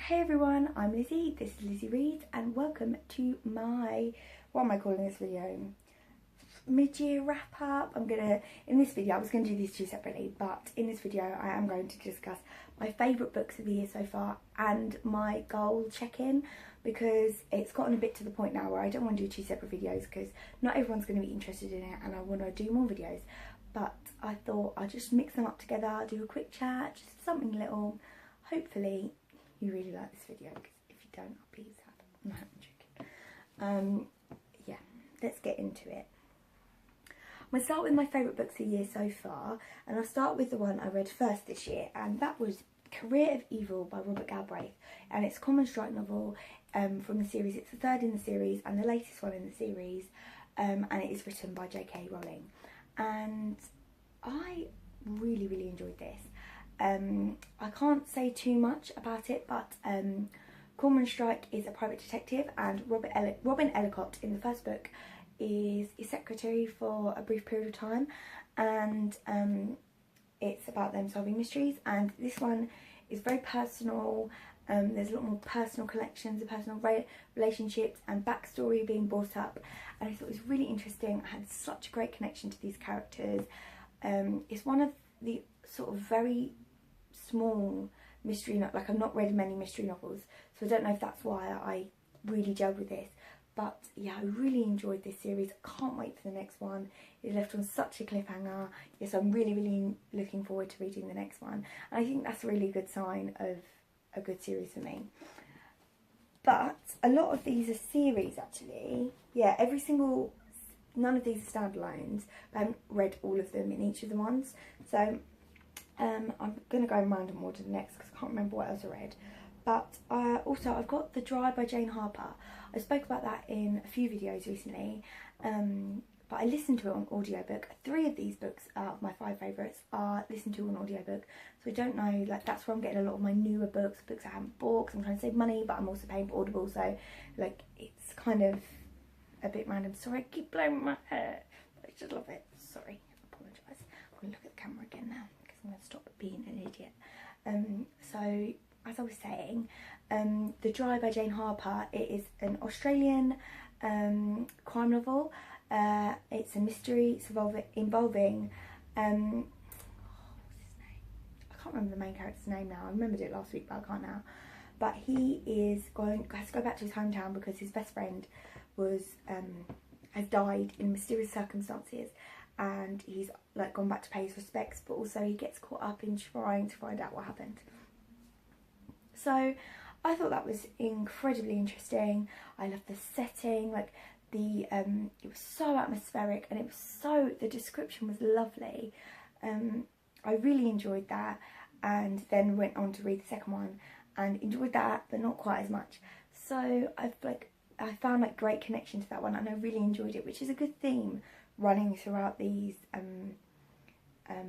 Hey everyone, I'm Lizzie, this is Lizzie Reads, and welcome to my, what am I calling this video? Mid-year wrap-up. In this video, I was going to do these two separately, but in this video I am going to discuss my favourite books of the year so far and my goal check-in, because it's gotten a bit to the point now where I don't want to do two separate videos because not everyone's going to be interested in it and I want to do more videos. But I thought I'd just mix them up together, do a quick chat, just something little. Hopefully you really like this video, because if you don't, I'll be sad. No, I'm joking. Yeah, let's get into it. I'm going to start with my favourite books of the year so far, and I'll start with the one I read first this year, and that was Career of Evil by Robert Galbraith, and it's a Common Strike novel from the series. It's the third in the series and the latest one in the series, and it is written by J.K. Rowling, and I really enjoyed this. I can't say too much about it, but Cormoran Strike is a private detective, and Robin Ellicott in the first book is his secretary for a brief period of time, and it's about them solving mysteries. And this one is very personal. There's a lot more personal connections and personal relationships and backstory being brought up, and I thought it was really interesting. I had such a great connection to these characters. It's one of the sort of very small mystery, like I've not read many mystery novels, so I don't know if that's why I really gelled with this. But yeah, I really enjoyed this series. I can't wait for the next one. It left on such a cliffhanger. Yes, I'm really looking forward to reading the next one, and I think that's a really good sign of a good series for me. But a lot of these are series, actually. Yeah, none of these are standalones, but I haven't read all of them in each of the ones, so I'm going to go in random order next because I can't remember what else I read. But also I've got The Dry by Jane Harper. I spoke about that in a few videos recently, but I listened to it on audiobook. 3 of these books out of my 5 favourites are listened to on audiobook, so I don't know, like that's where I'm getting a lot of my newer books I haven't bought, because I'm trying to save money, but I'm also paying for Audible, so like it's kind of a bit random. Sorry, I keep blowing my hair, but I just love it. Sorry, I apologise. I'm going to look at the camera again now, because I'm going to stop being an idiot. So as I was saying, The Dry by Jane Harper, it is an Australian crime novel. It's a mystery. It's involving what's his name? I can't remember the main character's name now. I remembered it last week, but I can't now. But he has to go back to his hometown because his best friend has died in mysterious circumstances, and he's like gone back to pay his respects, but also he gets caught up in trying to find out what happened. So I thought that was incredibly interesting. I loved the setting, like it was so atmospheric, and the description was lovely. I really enjoyed that, and then went on to read the second one and enjoyed that, but not quite as much. So I found like great connection to that one, and I really enjoyed it, which is a good theme running throughout these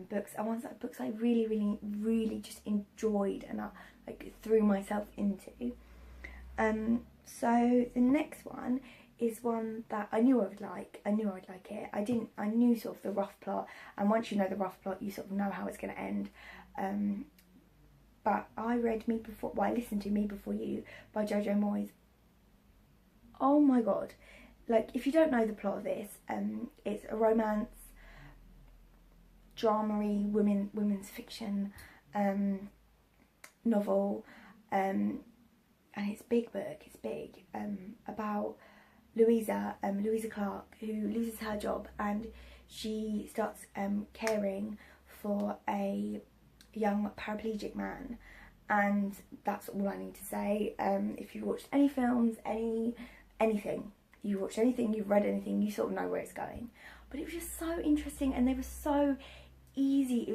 books. And books I really just enjoyed and like threw myself into. So the next one is one that I knew I would like. I knew I'd like it. I knew sort of the rough plot, and once you know the rough plot, you sort of know how it's going to end. But I read I listened to Me Before You by Jojo Moyes. Oh my god. Like, if you don't know the plot of this, it's a romance, drama-y, women's fiction novel, and it's big book, it's big, about Louisa Clark, who loses her job, and she starts caring for a young paraplegic man. And that's all I need to say. If you've watched any films, anything, you've watched anything, you've read anything, you sort of know where it's going. But it was just so interesting, and they were so easy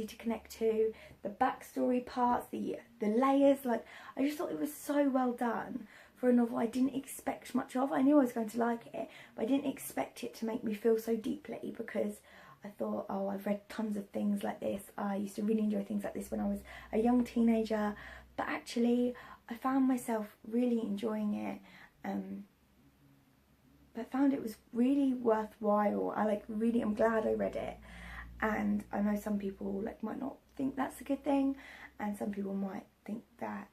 to connect to. The backstory parts, the layers, like I just thought it was so well done for a novel I didn't expect much of. I knew I was going to like it, but I didn't expect it to make me feel so deeply, because I thought, oh, I've read tons of things like this. I used to really enjoy things like this when I was a young teenager, but actually I found myself really enjoying it. But found it was really worthwhile. I'm glad I read it. And I know some people might not think that's a good thing, and some people might think that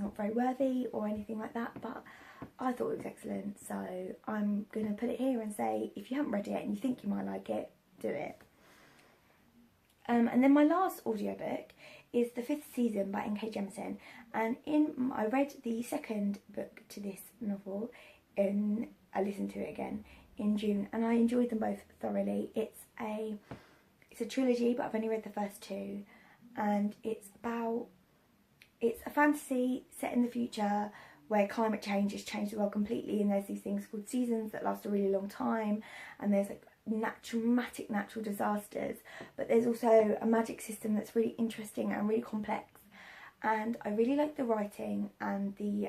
not very worthy or anything like that, but I thought it was excellent, so I'm going to put it here and say, if you haven't read it and you think you might like it, do it. And then my last audiobook is The Fifth Season by N.K. Jemisin, and I read the second book to this novel, and I listened to it again in June, and I enjoyed them both thoroughly. It's a trilogy, but I've only read the first two, and it's a fantasy set in the future where climate change has changed the world completely, and there's these things called seasons that last a really long time, and there's like dramatic natural disasters, but there's also a magic system that's really interesting and really complex, and I really like the writing and the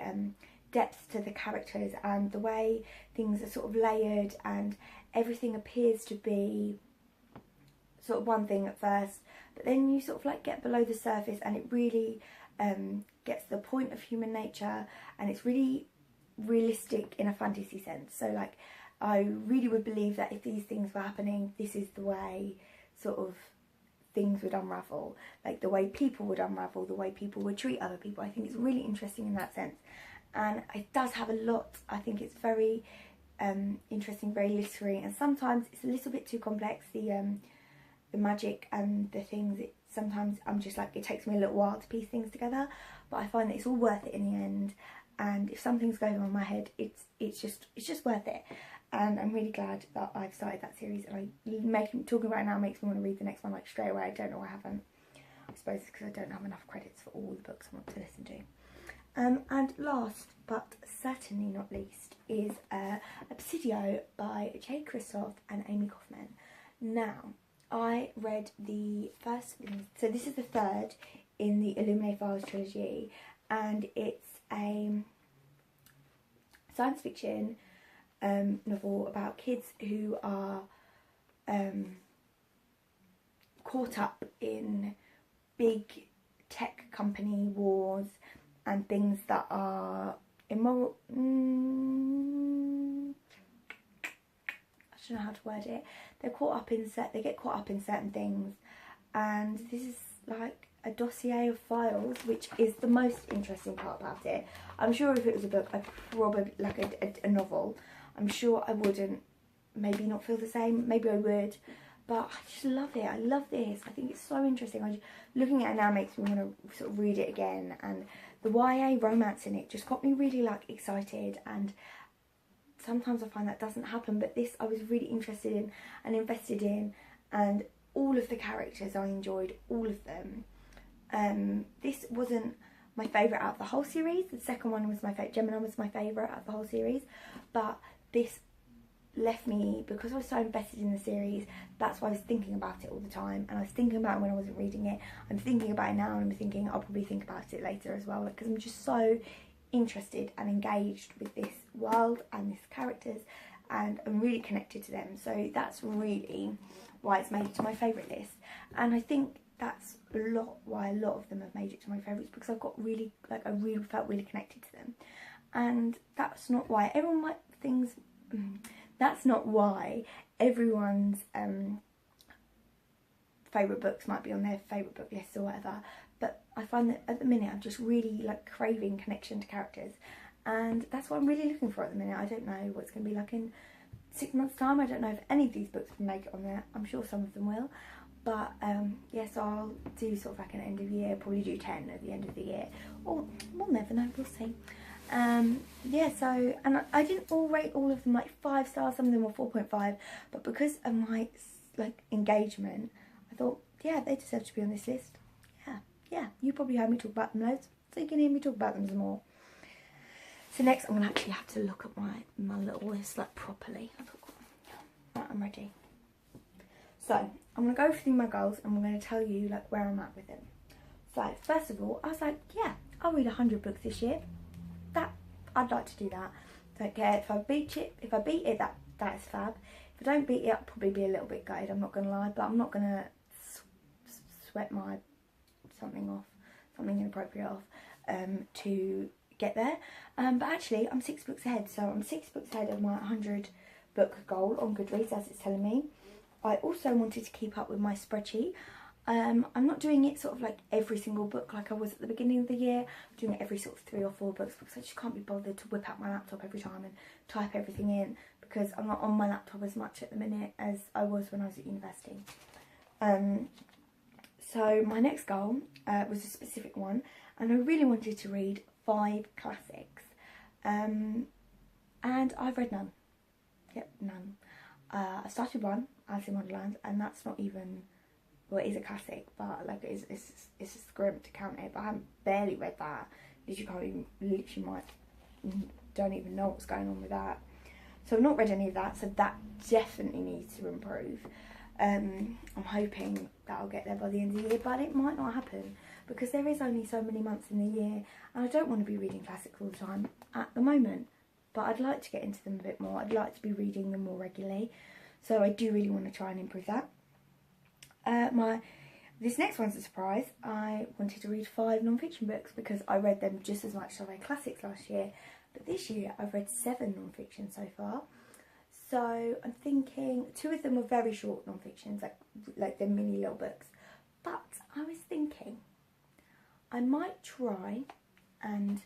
depth to the characters and the way things are sort of layered, and everything appears to be sort of one thing at first, but then you sort of like get below the surface, and it really gets to the point of human nature, and it's really realistic in a fantasy sense. So like, I really would believe that if these things were happening, this is the way sort of things would unravel, like the way people would unravel, the way people would treat other people. I think it's really interesting in that sense, and it does have a lot. I think it's very interesting, very literary, and sometimes it's a little bit too complex, the magic and the things. Sometimes I'm just like, it takes me a little while to piece things together, but I find that it's all worth it in the end, and if something's going on in my head, it's just worth it. And I'm really glad that I've started that series, and talking about it now makes me want to read the next one like straight away. I don't know why I haven't. I suppose it's because I don't have enough credits for all the books I want to listen to. And last but certainly not least is Obsidio by Jay Kristoff and Amy Kaufman. Now, I read the first, so this is the third in the Illuminae Files trilogy, and it's a science fiction novel about kids who are caught up in big tech company wars and things that are immoral. I don't know how to word it. They get caught up in certain things, and this is like a dossier of files, which is the most interesting part about it. I'm sure if it was a book, I'd probably like a novel, I'm sure I wouldn't maybe not feel the same, maybe I would, but I just love it. I love this. I think it's so interesting. Looking at it now makes me want to sort of read it again, and the YA romance in it just got me really like excited, and sometimes I find that doesn't happen, but this I was really interested in and invested in, and all of the characters I enjoyed, all of them. This wasn't my favourite out of the whole series. The second one was my favourite. Gemini was my favourite out of the whole series, but this left me, because I was so invested in the series, that's why I was thinking about it all the time, and I was thinking about it when I wasn't reading it. I'm thinking about it now, and I'm thinking I'll probably think about it later as well, because I'm just so interested and engaged with this world and these characters, and I'm really connected to them. So that's really why it's made it to my favourite list, and I think that's why a lot of them have made it to my favourites, because I've got really, like, I really felt really connected to them. And that's not why everyone might that's not why everyone's favourite books might be on their favourite book lists or whatever, but I find that at the minute I'm just really like craving connection to characters, and that's what I'm really looking for at the minute. I don't know what's going to be like in 6 months' time. I don't know if any of these books will make it on there. I'm sure some of them will, but yes, I'll do sort of like an end of the year, probably do 10 at the end of the year, or we'll never know, we'll see. Yeah, so, and I didn't all rate all of them like 5 stars, some of them were 4.5, but because of my like engagement, I thought, yeah, they deserve to be on this list. Yeah, you probably heard me talk about them loads, so you can hear me talk about them some more. So next I'm going to actually have to look at my little list like properly. Right, I'm ready. So I'm going to go through my goals, and I'm going to tell you like where I'm at with them. So first of all, I was like, yeah, I'll read 100 books this year. That, I'd like to do that. Don't care if I beat it. If I beat it, that is fab. If I don't beat it, I'll probably be a little bit gutted, I'm not going to lie, but I'm not going to sweat my something inappropriate off to get there. But actually, I'm 6 books ahead, so I'm 6 books ahead of my 100 book goal on Goodreads, as it's telling me. I also wanted to keep up with my spreadsheet. I'm not doing it sort of like every single book like I was at the beginning of the year. I'm doing it every sort of 3 or 4 books because I just can't be bothered to whip out my laptop every time and type everything in, because I'm not on my laptop as much at the minute as I was when I was at university. So my next goal was a specific one, and I really wanted to read 5 classics, and I've read none. Yep, none. I started one, Alice in Wonderland, and that's not even, well, it is a classic, but like it's a scrimp to count it. But I haven't barely read that. Don't even know what's going on with that. So I've not read any of that, so that definitely needs to improve. I'm hoping that I'll get there by the end of the year, but it might not happen because there is only so many months in the year, and I don't want to be reading classics all the time at the moment. But I'd like to get into them a bit more. I'd like to be reading them more regularly. So I do really want to try and improve that. This next one's a surprise. I wanted to read 5 non-fiction books because I read them just as much as I read classics last year. But this year I've read 7 non-fiction so far. So I'm thinking 2 of them were very short non-fictions, like they're mini little books. But I was thinking I might try and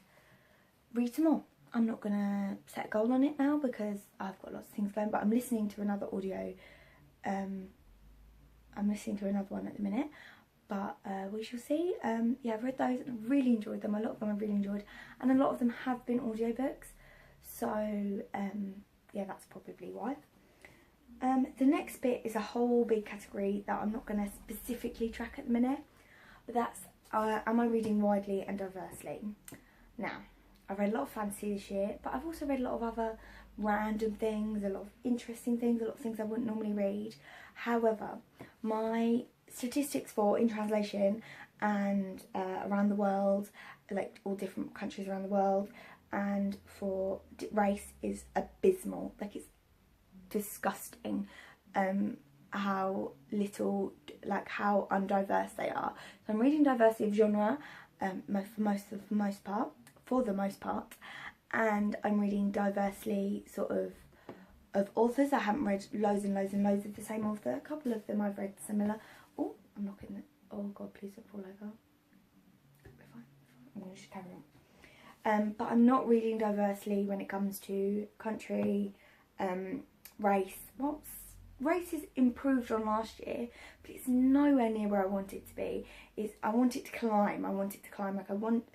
read some more. I'm not going to set a goal on it now because I've got lots of things going, but I'm listening to another audio. I'm listening to another one at the minute, but we shall see. Yeah, I've read those and really enjoyed them. A lot of them I've really enjoyed, and a lot of them have been audiobooks. So, yeah, that's probably why. The next bit is a whole big category that I'm not going to specifically track at the minute, but that's am I reading widely and diversely? Now, I've read a lot of fantasy this year, but I've also read a lot of other random things, a lot of interesting things, a lot of things I wouldn't normally read. However, my statistics for in translation and around the world, like all different countries around the world, and for race is abysmal. Like, it's disgusting how little, like how undiverse they are. So I'm reading diversity of genre for the most part, and I'm reading diversely sort of authors. I haven't read loads and loads and loads of the same author. A couple of them I've read similar. Oh, I'm knocking it. Oh God, please don't fall over. We're fine. I'm going to just carry on. But I'm not reading diversely when it comes to country, race. Race is improved on last year, but it's nowhere near where I want it to be. I want it to climb. Like, I want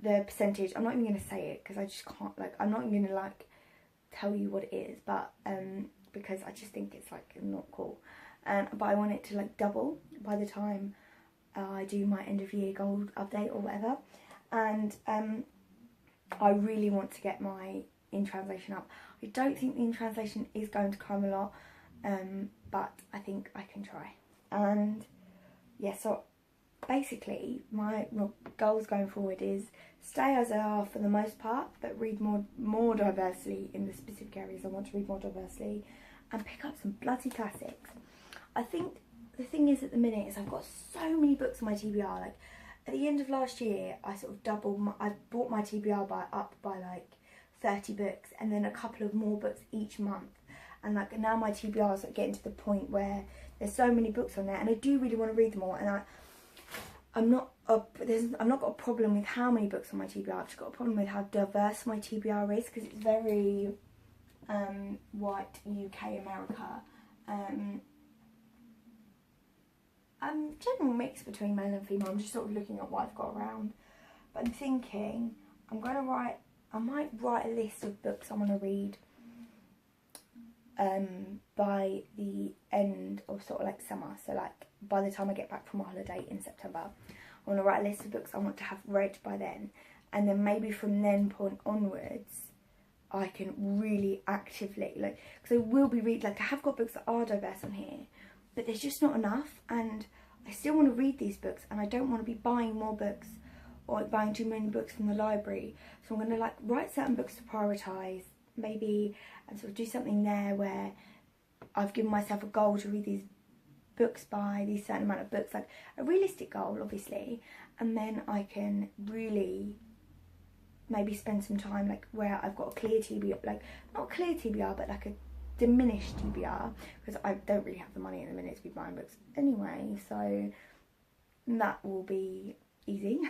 the percentage. I'm not even going to say it because I just can't, like, I'm not even going to like tell you what it is, but because I just think it's like not cool. But I want it to like double by the time I do my end of year goal update or whatever. And I really want to get my in translation up. I don't think the in translation is going to climb a lot, but I think I can try. And yeah, so basically my goals going forward is stay as I are for the most part, but read more diversely in the specific areas I want to read more diversely, and pick up some bloody classics. I think the thing is at the minute is I've got so many books on my TBR. Like, at the end of last year, I sort of doubled I brought my TBR up by like 30 books, and then a couple of more books each month. And like now my TBR is like getting to the point where there's so many books on there, and I do really want to read them all. And I've not got a problem with how many books on my TBR. I've just got a problem with how diverse my TBR is, because it's very white UK America. General mix between male and female. I'm just sort of looking at what I've got around, but I'm thinking I might write a list of books I want to read by the end of sort of like summer. So like by the time I get back from a holiday in September, I want to write a list of books I want to have read by then, and then maybe from then point onwards I can really actively, like, because I will be I have got books that are diverse on here, but there's just not enough, and I still want to read these books, and I don't want to be buying more books or like buying too many books from the library. So I'm going to like write certain books to prioritise maybe, and sort of do something there where I've given myself a goal to read these books by these certain amount of books, like a realistic goal obviously, and then I can really maybe spend some time like where I've got a clear TBR, like not a clear TBR but like a diminished TBR, because I don't really have the money at the minute to be buying books anyway. So that will be easy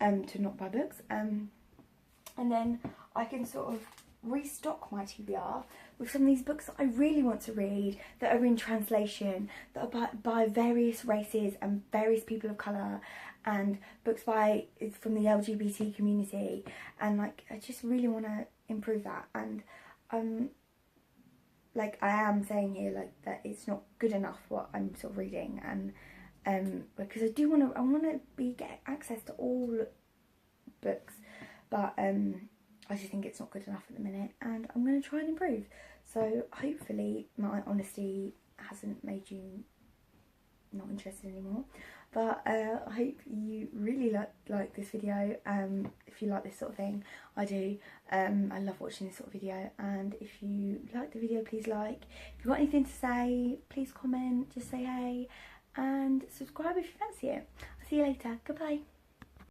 to not buy books. And then I can sort of restock my TBR with some of these books that I really want to read, that are in translation, that are by various races and various people of colour, and books from the LGBT community. And like, I just really want to improve that. And like, I am saying here, like, that it's not good enough what I'm sort of reading, and because I want to get access to all books, but I just think it's not good enough at the minute, and I'm going to try and improve. So hopefully my honesty hasn't made you not interested anymore. But I hope you really like this video. If you like this sort of thing, I do. I love watching this sort of video. And if you like the video, please like. If you've got anything to say, please comment. Just say hey, and subscribe if you fancy it. I'll see you later. Goodbye.